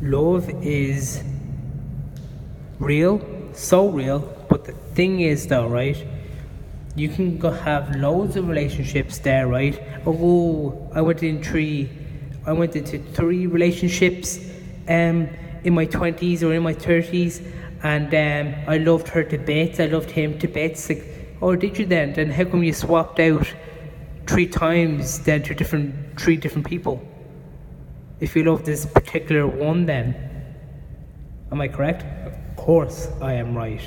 love is real, so real, but the thing is though, right, you can go have loads of relationships there, right? Oh, I went into 3 relationships in my 20s or in my 30s, and I loved her to bits, I loved him to bits. Like, oh, did you then? Then how come you swapped out 3 times then to 3 different people? If you love this particular one, then am I correct? Of course I am right.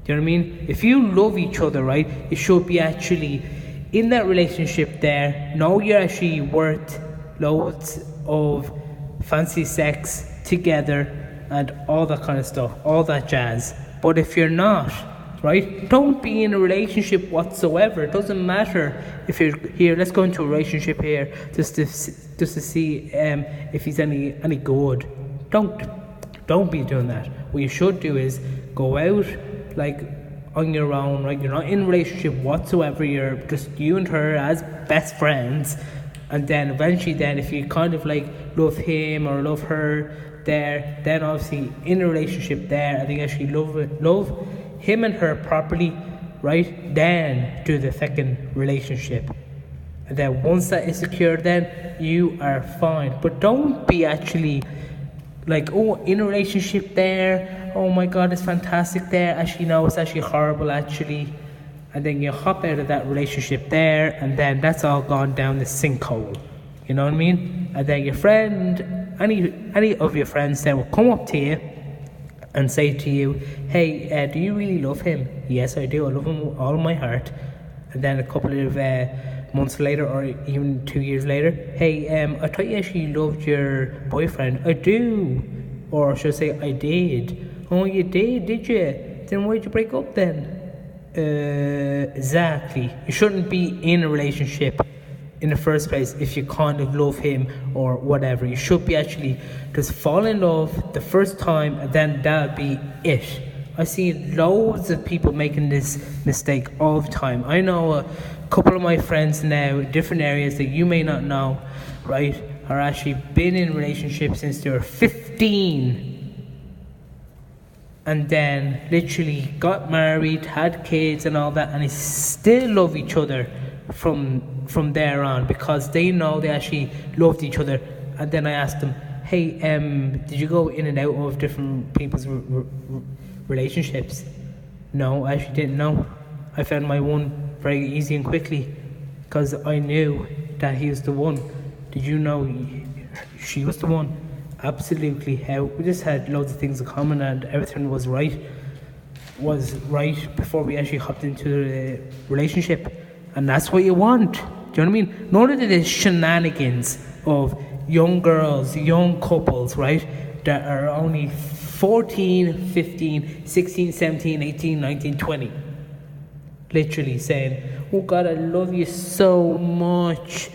Do you know what I mean? If you love each other, right, you should be actually in that relationship there. Know you're actually worth loads of fancy sex together and all that kind of stuff, all that jazz. But if you're not, right, don't be in a relationship whatsoever. It doesn't matter if you're here. Let's go into a relationship here just to see if he's any good. Don't be doing that. What you should do is go out like on your own, right? You're not in a relationship whatsoever. You're just you and her as best friends, and then eventually, then if you kind of like love him or love her there, then obviously in a relationship there, I think actually love him and her properly, right? Then do the second relationship, and then once that is secure, then you are fine. But don't be actually like, oh, in a relationship there, oh my god, it's fantastic there, actually no, it's actually horrible actually, and then you hop out of that relationship there, and then that's all gone down the sinkhole, you know what I mean? And then your friend, any of your friends then will come up to you and say to you, hey, do you really love him? Yes, I do, I love him with all my heart. And then a couple of months later, or even 2 years later, hey, I thought you actually loved your boyfriend. I do. Or should I say, I did. Oh, you did you? Then why'd you break up then? Exactly. You shouldn't be in a relationship in the first place if you kind of love him or whatever. You should be actually just fall in love the first time, and then that'll be it. I see loads of people making this mistake all the time. I know a couple of my friends now in different areas that you may not know, right, are actually been in relationships since they were 15, and then literally got married, had kids and all that, and they still love each other from there on, because they know they actually loved each other. And then I asked them, hey, did you go in and out of different people's relationships? No, I actually didn't know. I found my one very easy and quickly, because I knew that he was the one. Did you know she was the one? Absolutely. How we just had loads of things in common, and everything was right before we actually hopped into the relationship. And that's what you want. Do you know what I mean? None of the shenanigans of young girls, young couples, right, that are only 14, 15, 16, 17, 18, 19, 20. Literally saying, oh God, I love you so much.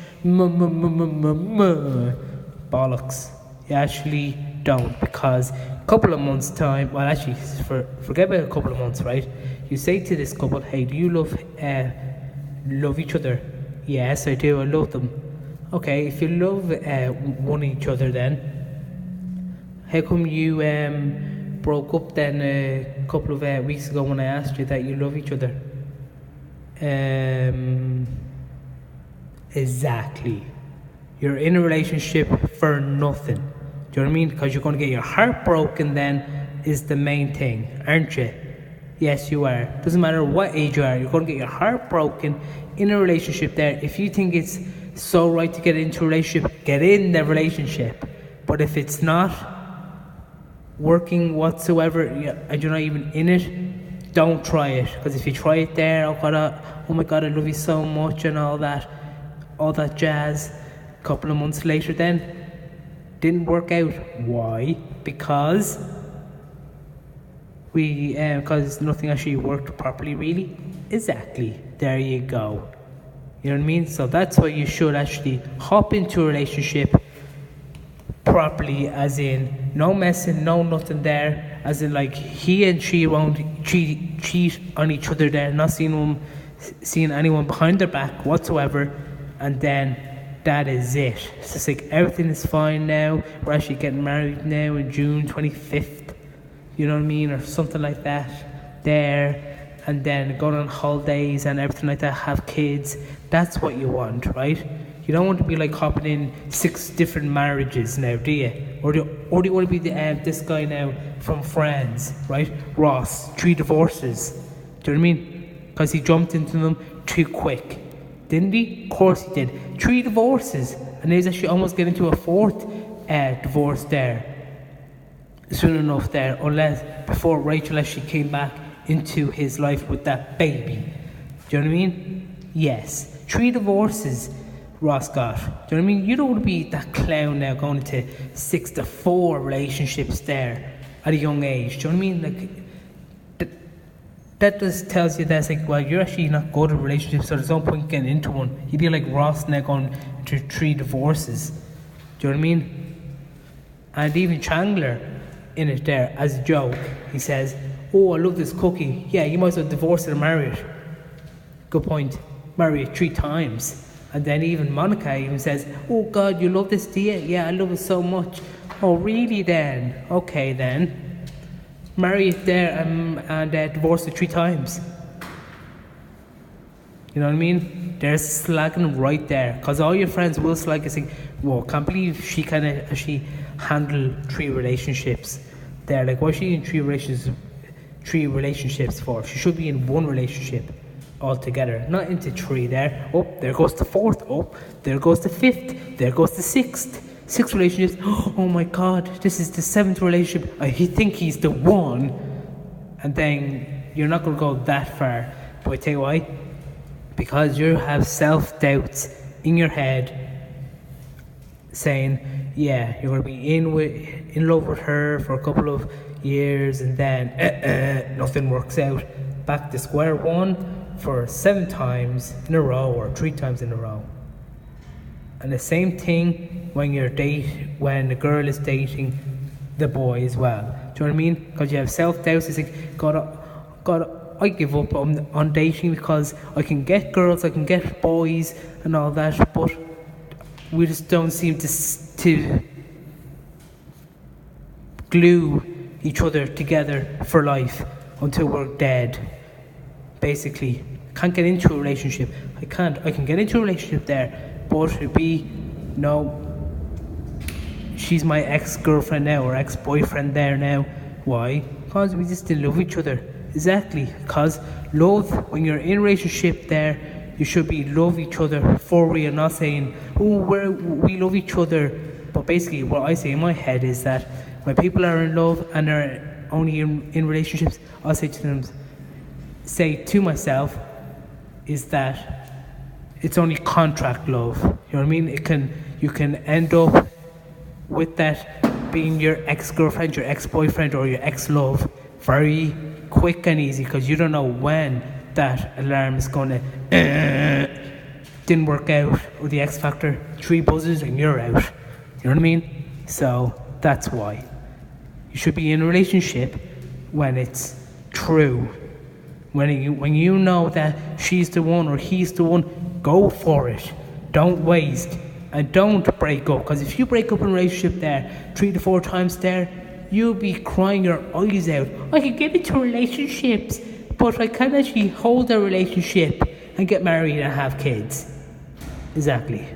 Bollocks. You actually don't, because a couple of months time, well actually forget about a couple of months, right? You say to this couple, hey, do you love each other? Yes, I do, I love them. Okay, if you love one each other, then how come you broke up then a couple of weeks ago when I asked you that you love each other? Exactly. You're in a relationship for nothing. Do you know what I mean? Because you're going to get your heart broken then is the main thing, aren't you? Yes, you are. Doesn't matter what age you are, you're going to get your heart broken in a relationship there. If you think it's so right to get into a relationship, get in the relationship. But if it's not working whatsoever, and you're not even in it, don't try it. Because if you try it there, oh my God, I love you so much and all that jazz, a couple of months later then, didn't work out. Why? Because nothing actually worked properly, really. Exactly. There you go. You know what I mean? So that's why you should actually hop into a relationship properly, as in no messing, no nothing there, as in like he and she won't cheat on each other there, not seeing anyone behind their back whatsoever, and then that is it. It's just like everything is fine now. We're actually getting married now in June 25th. You know what I mean? Or something like that. There. And then going on holidays and everything like that. Have kids. That's what you want, right? You don't want to be like hopping in 6 different marriages now, do you? Or do you want to be this guy now from Friends, right? Ross, 3 divorces. Do you know what I mean? Because he jumped into them too quick. Didn't he? Of course he did. 3 divorces. And he's actually almost getting to a 4th divorce there. Soon enough there. Unless before Rachel actually came back into his life with that baby. Do you know what I mean? Yes. 3 divorces Ross got. Do you know what I mean? You don't want to be that clown now going into 6 to 4 relationships there at a young age. Do you know what I mean? Like, that just tells you that it's like, well, you're actually not good at relationships, so there's no point getting into one. You'd be like Ross now going to 3 divorces. Do you know what I mean? And even Chandler in it there, as a joke, he says, oh, I love this cookie. Yeah, you might as well divorce it and marry it. Good point. Marry it 3 times. And then even Monica even says, oh God, you love this, do you? Yeah, I love it so much. Oh, really then? Okay then. Marry it there and divorce it 3 times. You know what I mean? There's slagging right there. Because all your friends will slag and say, whoa, can't believe she can actually handle 3 relationships. They're like, why is she in 3 relationships for? She should be in 1 relationship altogether, not into 3 there. Oh, there goes the 4th. Oh, there goes the 5th. There goes the 6th. 6 relationships. Oh my God, this is the 7th relationship. I think he's the one. And then you're not going to go that far. But I tell you why. Because you have self-doubts in your head saying, yeah, you're going to be in love with her for a couple of years and then nothing works out. Back to square one for 7 times in a row or 3 times in a row. And the same thing when the girl is dating the boy as well. Do you know what I mean? Because you have self-doubts. It's like, God, I give up on dating because I can get girls, I can get boys and all that, but we just don't seem to glue each other together for life until we're dead. Basically, can't get into a relationship. I can get into a relationship there, but it'd be, no, she's my ex-girlfriend now or ex-boyfriend there now. Why? Because we just didn't love each other. Exactly, because love, when you're in a relationship there, you should be love each other for real, not saying, oh, we love each other. But basically what I say in my head is that when people are in love and are only in relationships, I'll say to myself is that it's only contract love. You know what I mean? You can end up with that being your ex-girlfriend, your ex-boyfriend or your ex-love very quick and easy, because you don't know when that alarm is going to didn't work out, or the X Factor, 3 buzzes and you're out. You know what I mean? So that's why you should be in a relationship when it's true. When you know that she's the one or he's the one, go for it. Don't waste and don't break up. Because if you break up in a relationship there 3 to 4 times there, you'll be crying your eyes out. I can get into relationships, but I can't actually hold a relationship and get married and have kids. Exactly.